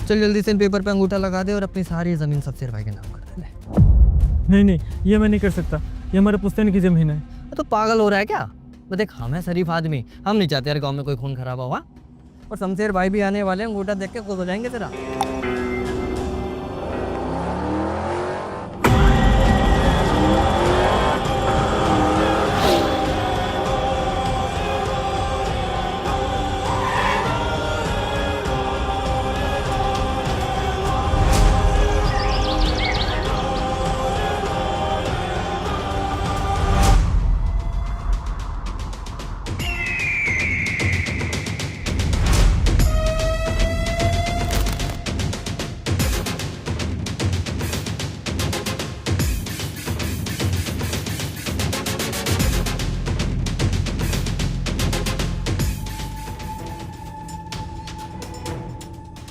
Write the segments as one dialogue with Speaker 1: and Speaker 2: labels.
Speaker 1: चल जल्दी से इन पेपर पे अंगूठा लगा दे और अपनी सारी ज़मीन शमशेर भाई के नाम कर दे।
Speaker 2: नहीं नहीं, ये मैं नहीं कर सकता, ये हमारे पुश्तैनी की ज़मीन है।
Speaker 1: तो पागल हो रहा है क्या? देख हम है शरीफ आदमी, हम नहीं चाहते यार गांव में कोई खून खराबा हुआ। और शमशेर भाई भी आने वाले, अंगूठा देख के खुश हो जाएंगे तेरा।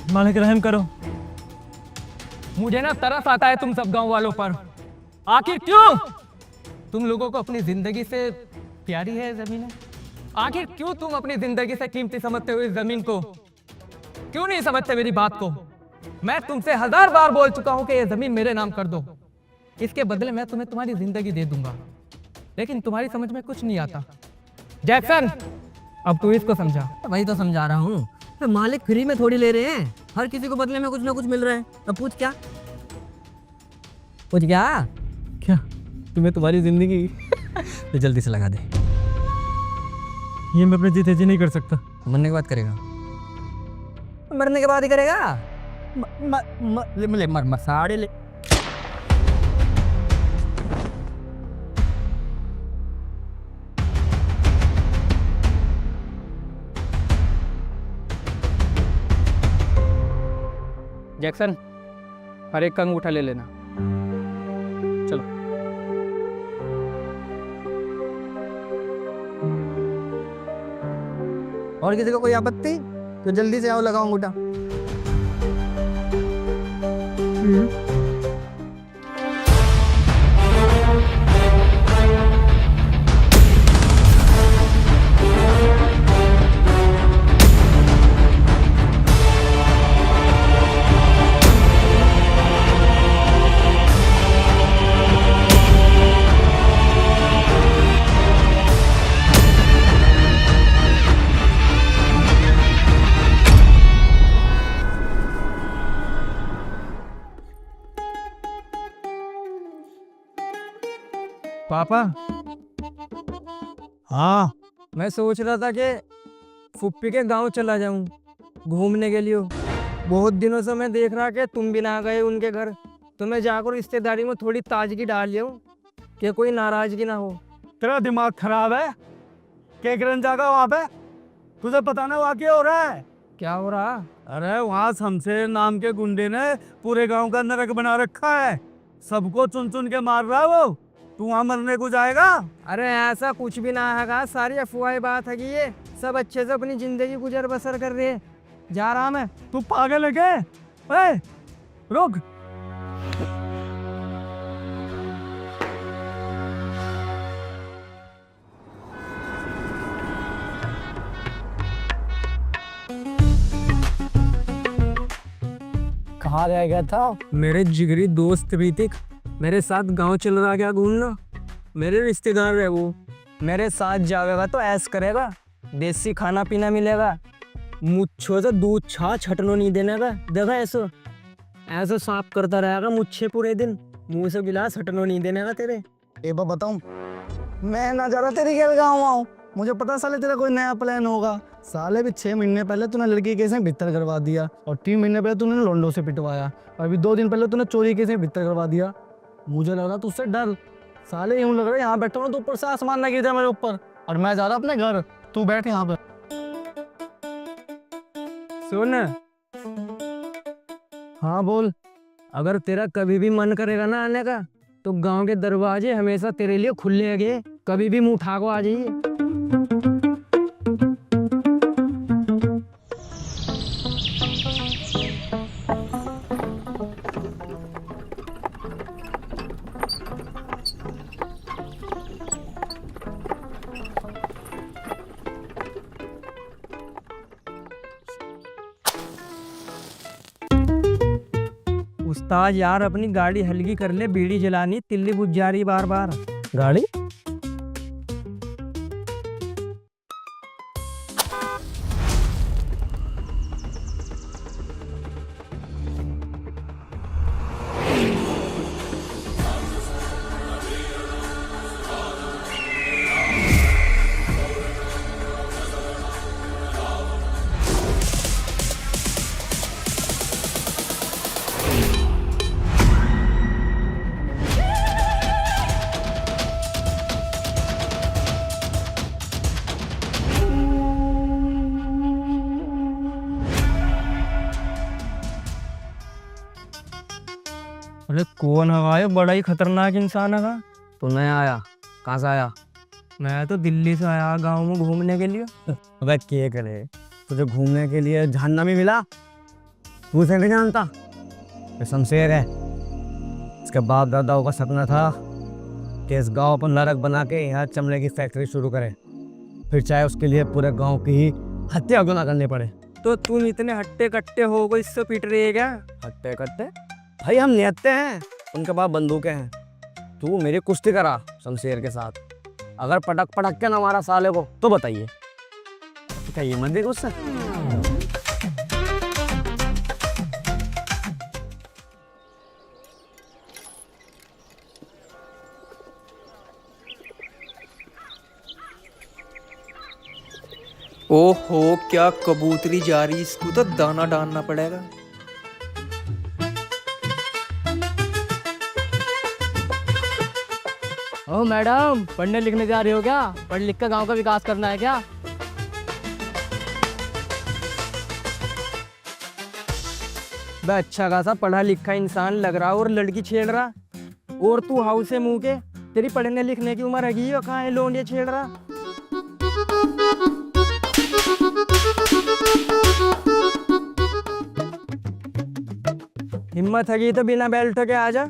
Speaker 2: मालिक रहम करो।
Speaker 3: मुझे ना तरस आता है तुम सब गांव वालों पर। आखिर क्यों तुम लोगों को अपनी जिंदगी से प्यारी है जमीन है? आखिर क्यों तुम अपनी जिंदगी से कीमती समझते हो इस जमीन को? क्यों नहीं समझते मेरी बात को? मैं तुमसे 1000 बार बोल चुका हूं कि ये जमीन मेरे नाम कर दो, इसके बदले मैं तुम्हें तुम्हारी जिंदगी दे दूंगा, लेकिन तुम्हारी समझ में कुछ नहीं आता। जैक्सन, अब तू इसको समझा।
Speaker 1: वही तो समझा रहा हूँ, मालिक फ्री में थोड़ी ले रहे हैं, हर किसी को बदले में कुछ ना कुछ मिल रहा है। अब पूछ क्या? पूछ क्या?
Speaker 2: क्या तुम्हें तुम्हारी ज़िंदगी?
Speaker 1: तो जल्दी से लगा दे।
Speaker 2: ये मैं अपने जीते जी नहीं कर सकता।
Speaker 1: मरने के बाद करेगा? मरने के बाद ही करेगा? ले मर साड़े ले।
Speaker 3: जैक्सन, हर एक का अंगूठा ले लेना। चलो।
Speaker 1: और किसी को कोई आपत्ति तो जल्दी से आओ, लगाओ अंगूठा।
Speaker 2: पापा। हाँ,
Speaker 1: मैं सोच रहा था कि फुप्पी के गांव चला जाऊं घूमने के लिए। बहुत दिनों से मैं देख रहा कि तुम भी ना गए उनके घर, तो मैं जाकर रिश्तेदारी में थोड़ी ताजगी डाल लिया हूं कि कोई नाराजगी ना हो।
Speaker 2: तेरा दिमाग खराब है? क्या करने जाएगा वहाँ पे? तुझे पता ना वहाँ क्या हो रहा है?
Speaker 1: क्या हो रहा?
Speaker 2: अरे वहाँ शमशेर नाम के गुंडे ने पूरे गांव का नरक बना रखा है, सबको चुन चुन के मार रहा है वो। तू वहाँ मरने को जाएगा?
Speaker 1: अरे ऐसा कुछ भी ना है, सारी अफवाह बात है कि ये सब अच्छे से अपनी जिंदगी गुजर बसर कर रहे हैं। जा रहा मैं।
Speaker 2: तू पागल है क्या? ए, रुक।
Speaker 1: कहाँ रह गया था? मेरे जिगरी दोस्त ऋतिक मेरे साथ गांव चल रहा क्या घूमना। मेरे रिश्तेदार है वो, मेरे साथ जाएगा तो ऐश करेगा, देसी खाना पीना मिलेगा, मुच्छों से दूध छाछ हटनो नहीं देने का। देखा ऐसा ऐसा साफ करता रहेगा मुच्छे पूरे दिन, मुंह से गिलास हटनो नहीं देने का तेरे।
Speaker 4: एक बार बताऊं, मैं ना जा रहा तेरे के गाँव आऊँ, मुझे पता साले तेरा कोई नया प्लान होगा। साले भी 6 महीने पहले तूने लड़की केस में भित्तर करवा दिया, और 3 महीने पहले तूने लोंडो से पिटवाया, और अभी 2 दिन पहले तूने चोरी केस में भित्तर करवा दिया। मुझे लग रहा तुझसे डर। साले यूं लग रहा है यहाँ बैठा हूँ तो ऊपर से आसमान ना गिर जाए मेरे ऊपर, और मैं जा रहा अपने घर, तू बैठ यहाँ पे।
Speaker 1: सुन। हाँ बोल। अगर तेरा कभी भी मन करेगा ना आने का, तो गांव के दरवाजे हमेशा तेरे लिए खुले हैं, कभी भी मुंह उठा को आ जाइए। ताज यार, अपनी गाड़ी हल्की कर ले, बीड़ी जलानी, तिल्ली बुझ जा रही बार बार।
Speaker 4: गाड़ी
Speaker 1: अरे कौन है ये? बड़ा ही खतरनाक इंसान है।
Speaker 4: तू नया आया, कहाँ से आया?
Speaker 1: मैं तो दिल्ली से आया गांव में घूमने के लिए।
Speaker 4: अबे क्या करे, तुझे घूमने के लिए जहन्नमी मिला? तू इसे नहीं जानता? ये शमशेर है। इसके बाप दादाओं का सपना था कि इस गांव पर नरक बना के यहाँ चमड़े की फैक्ट्री शुरू करे, फिर चाहे उसके लिए पूरे गांव की ही हत्या गुना करनी पड़े।
Speaker 1: तो तुम इतने हट्टे कट्टे हो गए, इससे पीट रही है क्या?
Speaker 4: हत्या करते भाई, हम निहत्ते हैं, उनके पास बंदूकें हैं। तू मेरी कुश्ती करा शमशेर के साथ, अगर पटक पटक के ना मारा साले को तो बताइए, तो क्या ये मत देख उससे?
Speaker 5: ओहो, क्या कबूतरी जा रही, इसको तो दाना डालना पड़ेगा।
Speaker 3: ओ मैडम, पढ़ने लिखने जा रही हो क्या? पढ़ लिख कर गांव का विकास करना है क्या?
Speaker 1: बे अच्छा खासा पढ़ा लिखा इंसान लग रहा और लड़की छेड़ रहा, और तू हाउस से मुंह के, तेरी पढ़ने लिखने की उम्र है हो, कहाँ है लोंडिया छेड़ रहा? हिम्मत है तो बिना बेल्ट के आ जा।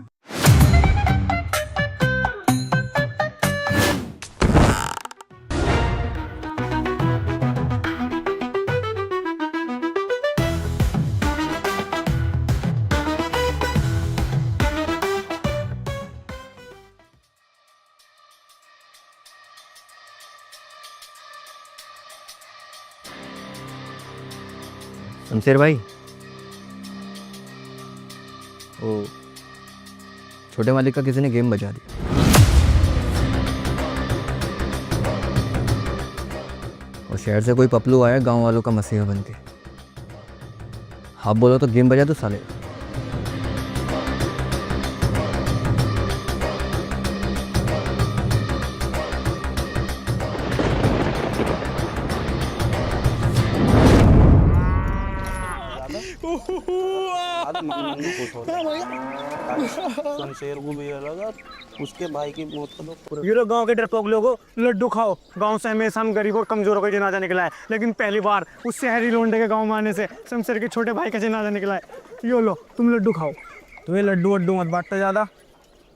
Speaker 4: शमशेर भाई, ओ छोटे मालिक का किसी ने गेम बजा दिया, और शहर से कोई पपलू आया गांव वालों का मसीहा बन के। आप बोलो तो गेम बजा दो साले।
Speaker 6: शमशेर को भी लगा, उसके भाई की मौत का तो
Speaker 4: ये लोग गांव के डरपोक लोगों, लड्डू खाओ। गांव से हमेशा हम गरीब और कमजोरों का जनाजा निकला है, लेकिन पहली बार उस शहरी लोंडे के गांव में आने से शमशेर के छोटे भाई का जनाजा निकला है। यो लो, तुम लड्डू खाओ।
Speaker 6: तुम्हें लड्डू वड्डू मत बांटता ज़्यादा।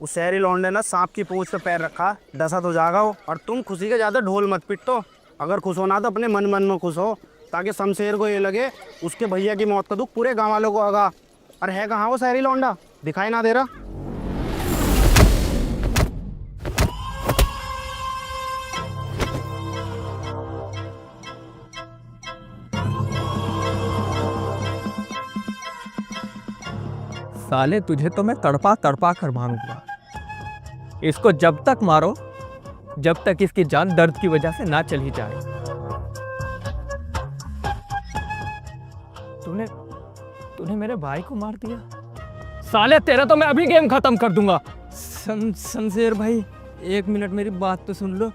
Speaker 6: उस शहरी लौंडे ना सांप की पूंछ पे पैर रखा, दशा तो जागा हो। और तुम खुशी के ज़्यादा ढोल मत पिटो। अगर खुश होना तो अपने मन मन में खुश हो, ताकि शमशेर को ये लगे उसके भैया की मौत का दुख पूरे गाँव वालों को होगा। अरे है कहाँ वो शहरी लौंडा, दिखाई ना दे रहा?
Speaker 1: साले तुझे तो मैं तड़पा तड़पा कर मारूंगा। इसको जब तक मारो जब तक इसकी जान दर्द की वजह से ना चली जाए। तूने मेरे भाई को मार दिया।
Speaker 3: साले तेरा तो मैं अभी गेम खत्म कर दूंगा।
Speaker 1: शमशेर भाई, एक मिनट मेरी बात तो सुन लो।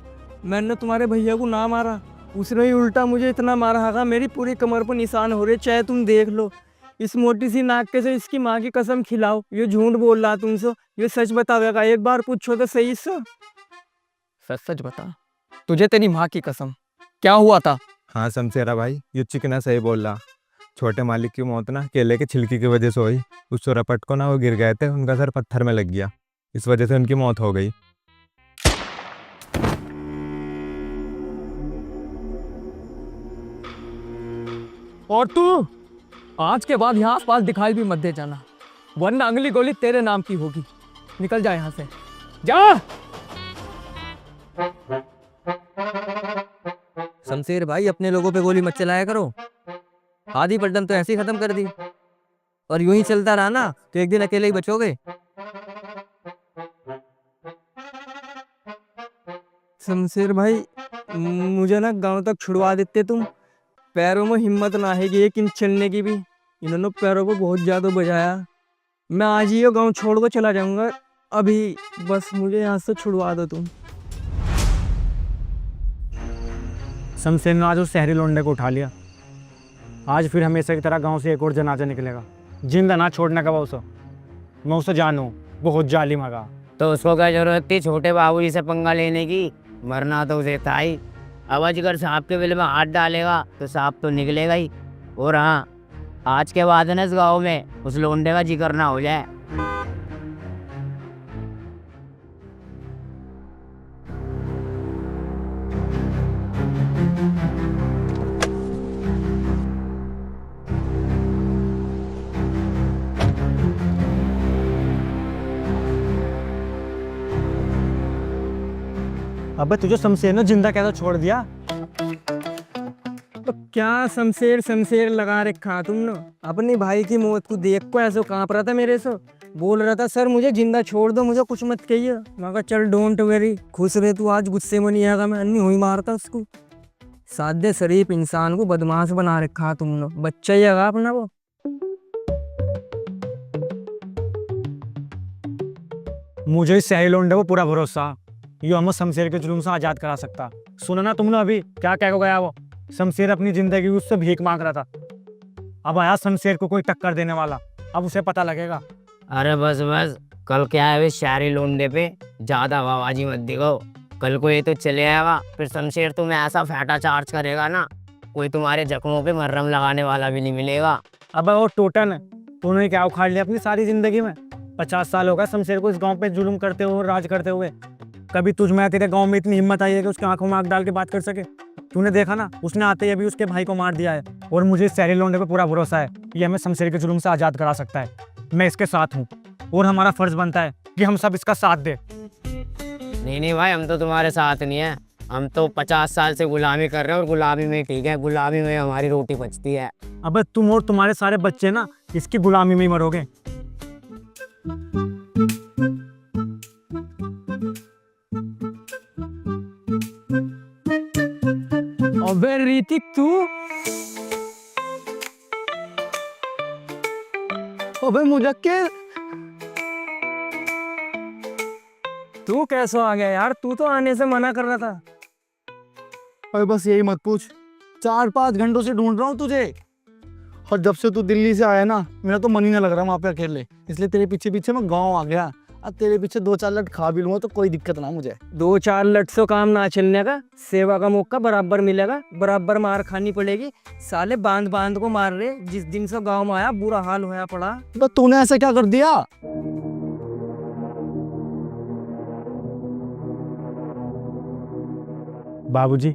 Speaker 1: मैंने तुम्हारे भैया को ना मारा, उसने ही उल्टा मुझे इतना मारा है, मेरी पूरी कमर पर निशान हो रहे, चाहे तुम देख लो। इस मोटी सी नाक के से इसकी माँ की कसम खिलाओ, ये झूठ बोल रहा तुमसे, ये सच बतावेगा। एक बार पूछो तो सही से।
Speaker 3: सच सच बता, तुझे तेरी माँ की कसम, क्या हुआ था?
Speaker 7: हाँ शमशेरा भाई, ये चिकना सही बोल रहा। छोटे मालिक की मौत ना केले के छिलके की वजह से हुई। उस चोरापट को ना वो गिर गए थे, उनका सर पत्थर में लग गया, इस वजह से उनकी मौत हो गई।
Speaker 3: और तू आज के बाद यहाँ आसपास दिखाई भी मत दे जाना, वरना अगली गोली तेरे नाम की होगी। निकल जा यहाँ से, जा।
Speaker 1: शमशेर भाई, अपने लोगों पे गोली मत चलाया करो। आधी पलटन तो ऐसे ही खत्म कर दी, और यूं ही चलता रहा ना तो एक दिन अकेले ही बचोगे। शमशेर भाई, मुझे ना गांव तक छुड़वा देते तुम। पैरों में हिम्मत ना है कि एक इंच चलने की भी। इन्होंने पैरों को बहुत ज्यादा बजाया। मैं आज ही ये गांव छोड़ कर चला जाऊंगा अभी। बस मुझे यहाँ से छुड़वा दो तुम।
Speaker 6: शमशेर ने आज उस शहरी लौंडे को उठा लिया। आज फिर हमेशा की तरह गांव से एक और जनाजा निकलेगा। जिंदा ना छोड़ने का उसे। मैं उसे जानूं, बहुत जालिम है।
Speaker 8: तो उसको क्या जरूरत थी छोटे बाबूजी से पंगा लेने की? मरना तो उसे था ही। अब अजगर सांप के बिल में हाथ डालेगा तो सांप तो निकलेगा ही। और हाँ, आज के बाद ना इस गाँव में उस लोंडे का जिक्र ना हो जाए।
Speaker 6: अबे तुझे शमशेर ने जिंदा कैसे छोड़ दिया?
Speaker 1: तो क्या शमशेर शमशेर लगा रखा तुमने? अपने भाई की मौत को देख को ऐसे कांप रहा था मेरे से। बोल रहा था सर मुझे जिंदा छोड़ दो, मुझे कुछ मत कहिए। मैं कहा चल डोंट वेरी, खुश रहे तू। आज गुस्से में नहीं आएगा, मैं अन्नी हुई मारता उसको। सादे शरीफ इंसान को बदमाश बना रखा तुमने। बच्चा ही है अपना वो।
Speaker 6: मुझे इस शहरी लौंडे को पूरा भरोसा, ये हमें शमशेर के जुल्म से आजाद करा सकता। सुना ना तुमने अभी क्या कह को गया वो? शमशेर अपनी जिंदगी उससे भीख मांग रहा था। अब आया शमशेर को कोई टक्कर देने वाला। अब उसे पता लगेगा।
Speaker 8: अरे बस बस, कल क्या है इस शहरी लोंडे पे ज्यादा आवाजी मत दिखाओ। कल को ये तो चले आएगा, फिर शमशेर तुम्हें ऐसा फैटा चार्ज करेगा ना, कोई तुम्हारे जख्मों पे मरहम लगाने वाला भी नहीं मिलेगा।
Speaker 6: अब वो टोटन, तूने क्या उखाड़ लिया अपनी सारी जिंदगी में? 50 साल हो गया शमशेर को इस गांव पे जुल्म करते हुए, राज करते हुए। कभी तुझ में तेरे गांव में इतनी हिम्मत आई है कि उसके आंखों में आंख डाल के बात कर सके? तूने देखा ना, उसने आते ही अभी उसके भाई को मार दिया है। और मुझे इस शहरी लौंडे पे पूरा भरोसा है, ये हमें शमशेर के जुल्म से आजाद करा सकता है। मैं इसके साथ हूँ और हमारा फर्ज बनता है कि हम सब इसका साथ दें।
Speaker 8: नहीं भाई, हम तो तुम्हारे साथ नहीं है। हम तो 50 साल से गुलामी कर रहे हैं और गुलामी में ठीक है, गुलामी में हमारी रोटी बचती है।
Speaker 6: अबे तुम और तुम्हारे सारे बच्चे ना इसकी गुलामी में ही मरोगे।
Speaker 1: अबे ऋतिक तू,
Speaker 4: अबे मुजक्किर,
Speaker 1: तू कैसे आ गया यार? तू तो आने से मना कर रहा था।
Speaker 4: अरे बस यही मत पूछ, 4-5 घंटों से ढूंढ रहा हूँ तुझे। और जब से तू दिल्ली से आया ना, मेरा तो मन ही ना लग रहा वहाँ पे अकेले। इसलिए तेरे पीछे पीछे मैं गाँव आ गया। अब तेरे पीछे 2-4 लट खा भी लूँगा तो कोई दिक्कत ना मुझे।
Speaker 1: 2-4 लट से काम ना चलने का, सेवा का मौका बराबर मिलेगा, बराबर मार खानी पड़ेगी। साले बांध बांध को मार रहे। जिस दिन से गांव में आया बुरा हाल होया पड़ा।
Speaker 4: तो तूने ऐसा क्या कर दिया?
Speaker 6: बाबूजी,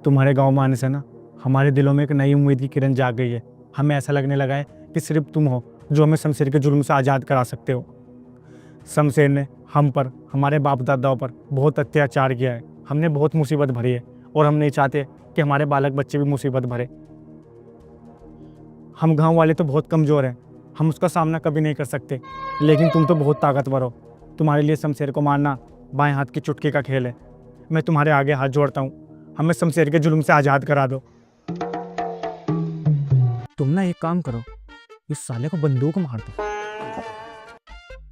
Speaker 6: तुम्हारे गांव में आने से ना हमारे दिलों में एक नई उम्मीद की किरण जाग गई है। हमें ऐसा लगने लगा है कि सिर्फ तुम हो जो हमें शमशेर के जुल्म से आज़ाद करा सकते हो। शमशेर ने हम पर, हमारे बाप दादाओं पर बहुत अत्याचार किया है। हमने बहुत मुसीबत भरी है और हम नहीं चाहते कि हमारे बालक बच्चे भी मुसीबत भरे। हम गांव वाले तो बहुत कमज़ोर हैं, हम उसका सामना कभी नहीं कर सकते, लेकिन तुम तो बहुत ताकतवर हो। तुम्हारे लिए शमशेर को मारना बाएं हाथ की चुटकी का खेल है। मैं तुम्हारे आगे हाथ जोड़ता हूँ, हमें शमशेर के जुल्म से आज़ाद करा दो।
Speaker 1: तुम ना एक काम करो, इस साले को बंदूक मार दो।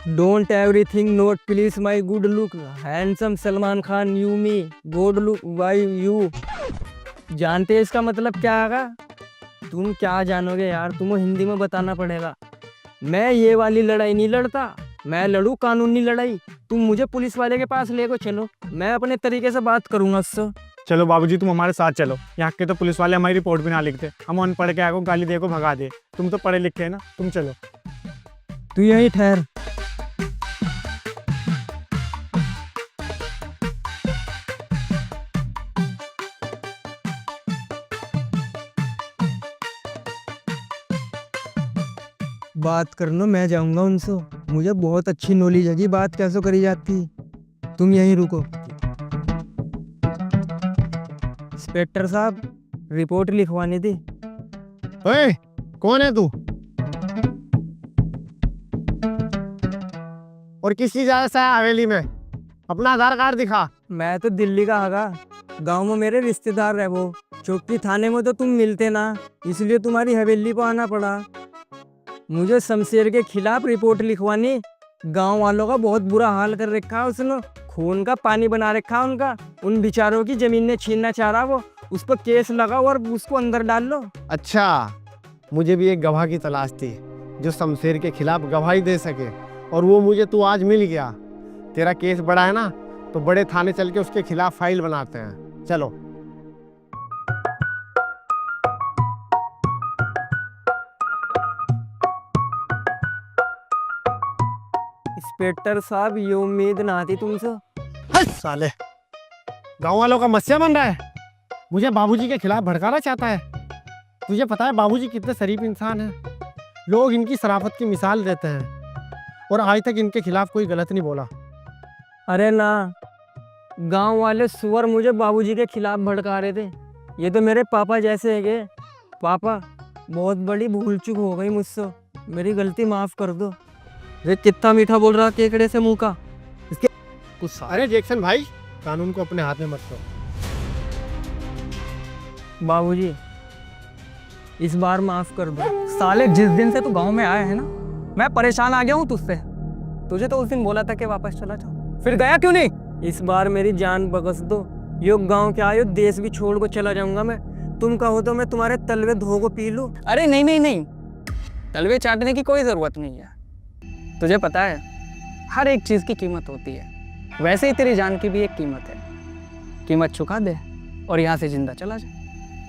Speaker 1: Don't everything note please my good look, handsome Salman Khan you me, good look why you. जानते हैं इसका मतलब क्या आगा? तुम क्या जानोगे यार, तुम्हें हिंदी में बताना पड़ेगा। मैं ये वाली लड़ाई नहीं लड़ता, मैं लड़ूं कानूनी लड़ाई। तुम मुझे पुलिस वाले के पास लेको चलो, मैं अपने तरीके से बात करूंगा उससे।
Speaker 6: चलो बाबूजी, तुम हमारे साथ चलो। यहाँ के तो पुलिस वाले हमारी रिपोर्ट भी ना लिखते, हम अनपढ़ के आगे गाली दे को भगा दे। तुम तो पढ़े लिखे हैं ना, तुम चलो।
Speaker 1: तू यहीं ठहर। बात करना, मैं जाऊंगा उनसे। मुझे बहुत अच्छी नॉलेज है कि बात कैसे करी जाती। तुम यहीं रुको। इंस्पेक्टर साहब, रिपोर्ट लिखवानी थी।
Speaker 6: ओए, कौन है तू और किस चीज आया है हवेली में? अपना आधार कार्ड दिखा।
Speaker 1: मैं तो दिल्ली का हगा, गांव में मेरे रिश्तेदार है वो। चौकी थाने में तो तुम मिलते ना, इसलिए तुम्हारी हवेली को आना पड़ा। मुझे शमशेर के खिलाफ रिपोर्ट लिखवानी। गांव वालों का बहुत बुरा हाल कर रखा है उसने, खून का पानी बना रखा है उनका। उन बेचारों की जमीनें छीनना चाह रहा वो। उस पर केस लगाओ और उसको अंदर डाल लो।
Speaker 6: अच्छा, मुझे भी एक गवाह की तलाश थी जो शमशेर के खिलाफ गवाही दे सके, और वो मुझे तू आज मिल गया। तेरा केस बड़ा है ना, तो बड़े थाने चल के उसके खिलाफ फाइल बनाते हैं। चलो।
Speaker 1: इंस्पेक्टर साहब, ये उम्मीद ना थी तुमसे।
Speaker 6: हट साले, गांव वालों का मस्या बन रहा है, मुझे बाबूजी के खिलाफ भड़काना चाहता है। तुझे पता है बाबूजी कितने शरीफ इंसान हैं। लोग इनकी शराफत की मिसाल देते हैं, और आज तक इनके खिलाफ कोई गलत नहीं बोला।
Speaker 1: अरे ना, गांव वाले सुअर मुझे बाबूजी के खिलाफ भड़का रहे थे। ये तो मेरे पापा जैसे है के। पापा, बहुत बड़ी भूल चूक हो गई मुझसे, मेरी गलती माफ कर दो। ये कितना मीठा बोल रहा केकड़े से मुंह का। इसके कुछ
Speaker 6: अरे जैक्सन भाई, कानून को अपने हाथ में मत लो।
Speaker 1: बाबूजी, इस बार माफ कर दो।
Speaker 3: साले, जिस दिन से तू गांव में आया है ना, मैं परेशान आ गया हूँ तुझसे। तुझे तो उस दिन बोला था कि वापस चला जाओ, फिर गया क्यों नहीं?
Speaker 1: इस बार मेरी जान बख्श दो। यो गांव के आयो, देश भी छोड़ को चला जाऊंगा मैं। तुम कहो तो मैं तुम्हारे तलवे धो को पी लूं।
Speaker 3: अरे नहीं नहीं नहीं, तलवे चाटने की कोई ज़रूरत नहीं है। तुझे पता है, हर एक चीज़ की कीमत होती है, वैसे ही तेरी जान की भी एक कीमत है। कीमत चुका दे और यहाँ से जिंदा चला जा।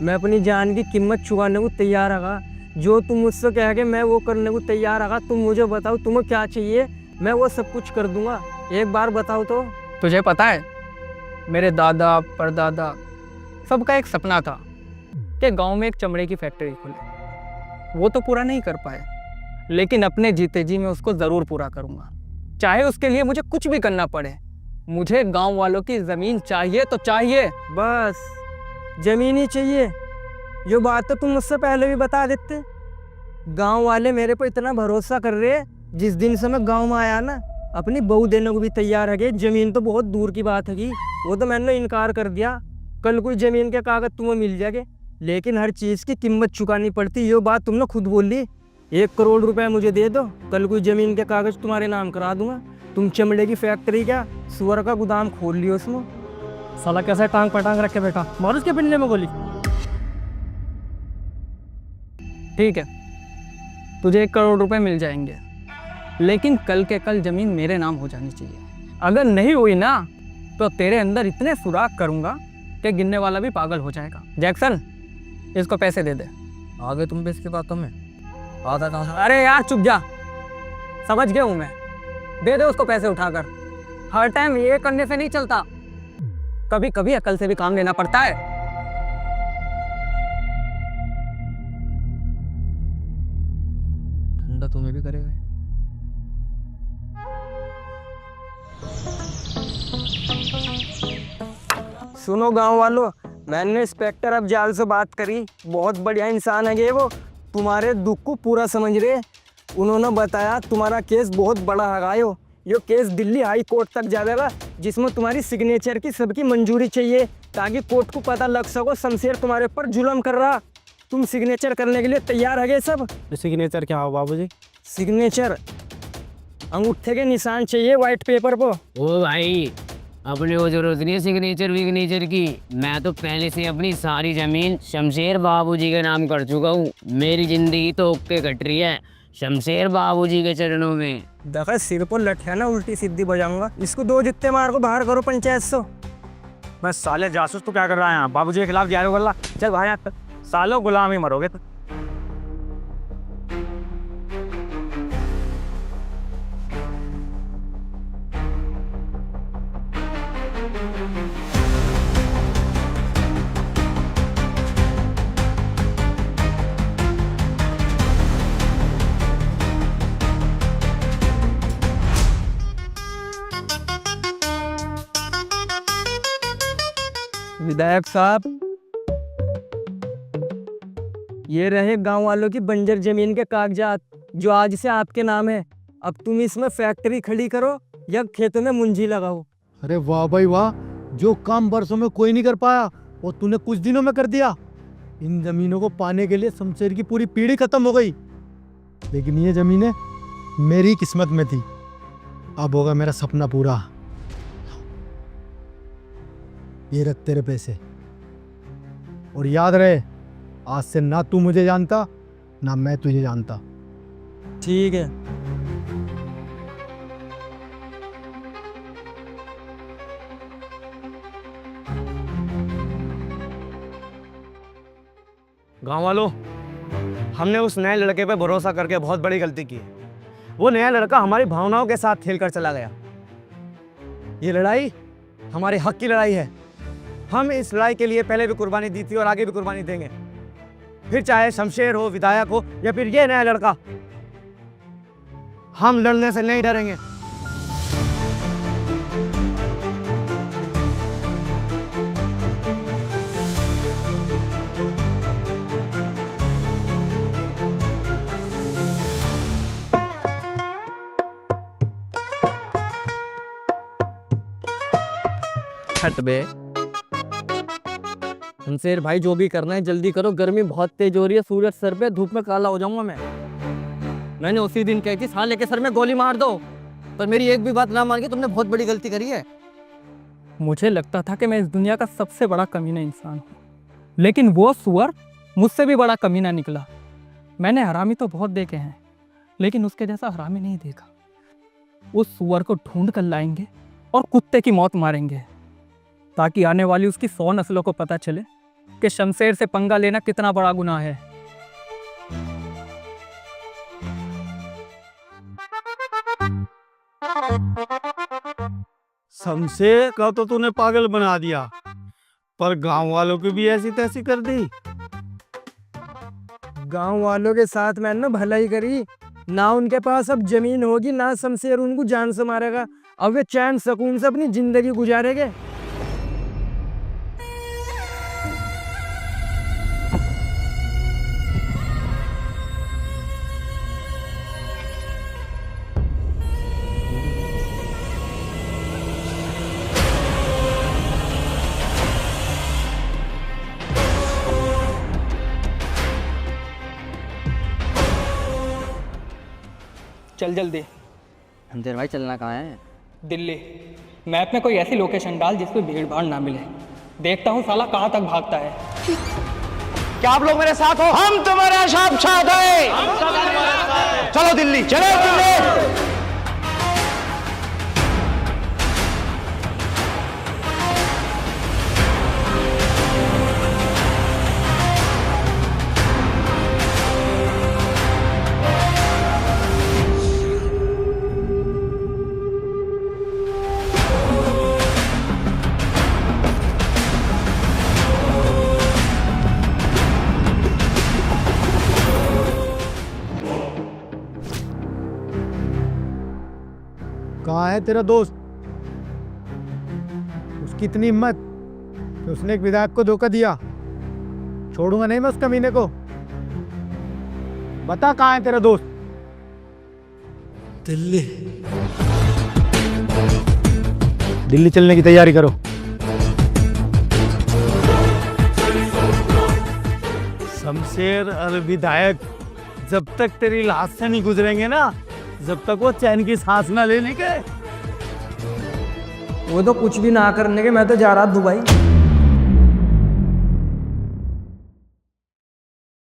Speaker 1: मैं अपनी जान की कीमत चुकाने को तैयार रहा। जो तुम मुझसे कह के मैं वो करने को तैयार रहा। तुम मुझे बताओ तुम्हें क्या चाहिए, मैं वो सब कुछ कर दूंगा। एक बार बताओ तो।
Speaker 3: तुझे पता है, मेरे दादा परदादा सबका एक सपना था कि गांव में एक चमड़े की फैक्ट्री खुले। वो तो पूरा नहीं कर पाए, लेकिन अपने जीते जी मैं उसको ज़रूर पूरा करूंगा, चाहे उसके लिए मुझे कुछ भी करना पड़े। मुझे गांव वालों की ज़मीन चाहिए तो चाहिए।
Speaker 1: बस जमीन ही चाहिए? जो बात तो तुम मुझसे पहले भी बता देते। गांव वाले मेरे पर इतना भरोसा कर रहे हैं, जिस दिन से मैं गांव में आया ना, अपनी बहू देने को भी तैयार है। कि जमीन तो बहुत दूर की बात है, वो तो मैंने इनकार कर दिया। कल कोई जमीन के कागज तुम्हें मिल जाएंगे, लेकिन हर चीज़ की कीमत चुकानी पड़ती। ये बात तुमने खुद बोल ली। 1 करोड़ रुपए मुझे दे दो, कल कोई जमीन के कागज तुम्हारे नाम करा दूंगा। तुम चमड़े की फैक्ट्री क्या, सुअर का गोदाम खोल लियो उसमें।
Speaker 2: साला कैसे टांग पटांग रखे बैठा, मार उसके पिंडे में गोली।
Speaker 3: ठीक है, तुझे 1 करोड़ रुपए मिल जाएंगे, लेकिन कल के कल ज़मीन मेरे नाम हो जानी चाहिए। अगर नहीं हुई ना, तो तेरे अंदर इतने सुराख करूंगा कि गिनने वाला भी पागल हो जाएगा। जैक्सन, इसको पैसे दे दे।
Speaker 1: आगे तुम भी इसकी बातों में आधा कहाँ।
Speaker 3: अरे यार चुप जा, समझ गया हूँ मैं। दे दे उसको पैसे उठाकर। हर टाइम ये करने से नहीं चलता, कभी कभी अकल से भी काम लेना पड़ता है।
Speaker 1: ठंडा तुम्हें भी करेगा। सुनो गांव वालों, मैंने इंस्पेक्टर अफजाल से बात करी। बहुत बढ़िया इंसान है ये वो, तुम्हारे दुख को पूरा समझ रहे। उन्होंने बताया तुम्हारा केस बहुत बड़ा है। ये केस दिल्ली हाई कोर्ट तक जाएगा, जिसमें तुम्हारी सिग्नेचर की सबकी मंजूरी चाहिए, ताकि कोर्ट को पता लग सको शमशेर तुम्हारे ऊपर जुल्म कर रहा। तुम सिग्नेचर करने के लिए तैयार है सब?
Speaker 6: सिग्नेचर क्या हो बाबूजी?
Speaker 1: सिग्नेचर अंगूठे के निशान चाहिए वाइट पेपर पर।
Speaker 8: ओ भाई, अपने को जरूरत नहीं है सिग्नेचर विग्नेचर की। मैं तो पहले से अपनी सारी जमीन शमशेर बाबूजी के नाम कर चुका हूँ। मेरी जिंदगी तो ओके कट रही है शमशेर बाबूजी के चरणों में।
Speaker 1: देखा, सिर पर लठिया ना उल्टी सीधी बजाऊंगा। इसको 2 जित्ते मार को बाहर करो पंचायत से।
Speaker 2: मैं साले जासूस तो क्या कर रहा है यहाँ, बाबूजी के खिलाफ जा रहे हो? चल भाई, यहाँ सालों गुलाम ही मरोगे तो।
Speaker 1: विधायक साहब, ये रहे गांव वालों की बंजर जमीन के कागजात जो आज से आपके नाम है। अब तुम इसमें फैक्ट्री खड़ी करो या खेतों में मुंजी लगाओ।
Speaker 4: अरे वाह भाई वाह, जो काम बरसों में कोई नहीं कर पाया वो तूने कुछ दिनों में कर दिया। इन जमीनों को पाने के लिए शमशेर की पूरी पीढ़ी खत्म हो गई, लेकिन ये जमीनें मेरी किस्मत में थी। अब होगा मेरा सपना पूरा। ये रख तेरे पैसे, और याद रहे आज से ना तू मुझे जानता ना मैं तुझे जानता।
Speaker 1: ठीक है।
Speaker 6: गांव वालों, हमने उस नए लड़के पे भरोसा करके बहुत बड़ी गलती की है। वो नया लड़का हमारी भावनाओं के साथ खेल कर चला गया। ये लड़ाई हमारे हक की लड़ाई है। हम इस लड़ाई के लिए पहले भी कुर्बानी दी थी और आगे भी कुर्बानी देंगे, फिर चाहे शमशेर हो, विधायक हो या फिर ये नया लड़का। हम लड़ने से नहीं डरेंगे।
Speaker 1: हट बे शमशेर भाई, जो भी करना है जल्दी करो, गर्मी बहुत तेज हो रही है, सूरज सर पे, धूप में काला हो जाऊंगा मैं। मैंने उसी दिन कही थी साले के सर में गोली मार दो, पर मेरी एक भी बात ना मान के तुमने बहुत बड़ी गलती करी है।
Speaker 3: मुझे लगता था कि मैं इस दुनिया का सबसे बड़ा कमीना इंसान हूँ, लेकिन वो सुअर मुझसे भी बड़ा कमीना निकला। मैंने हरामी तो बहुत देखे हैं, लेकिन उसके जैसा हरामी नहीं देखा। उस सुअर को ढूंढ कर लाएंगे और कुत्ते की मौत मारेंगे, ताकि आने वाली उसकी 100 नस्लों को पता चले कि शमशेर से पंगा लेना कितना बड़ा गुनाह है।
Speaker 2: शमशेर का तो तूने पागल बना दिया, पर गांव वालों की भी ऐसी तैसी कर दी।
Speaker 1: गांव वालों के साथ मैंने भलाई करी ना, उनके पास अब जमीन होगी ना शमशेर उनको जान से मारेगा। अब वे चैन सुकून से अपनी जिंदगी गुजारेंगे।
Speaker 3: चल जल्दी।
Speaker 8: शमशेर भाई चलना कहाँ है?
Speaker 3: दिल्ली। मैप में कोई ऐसी लोकेशन डाल जिसमें भीड़ भाड़ ना मिले। देखता हूँ साला कहाँ तक भागता है।
Speaker 6: क्या आप लोग मेरे साथ हो? हम तुम्हारे साथ हैं। चलो दिल्ली, चलो दिल्ली।
Speaker 4: कहाँ है तेरा दोस्त? उसकी इतनी हिम्मत कि उसने एक विधायक को धोखा दिया। छोड़ूंगा नहीं मैं उस कमीने को। बता कहाँ है तेरा दोस्त? दिल्ली। दिल्ली चलने की तैयारी करो।
Speaker 2: शमशेर और विधायक जब तक तेरी लाश से नहीं गुजरेंगे ना, जब तक वो चैन की सांस ना लेने के।
Speaker 1: वो तो कुछ भी ना करने के, मैं तो जा रहा दुबई।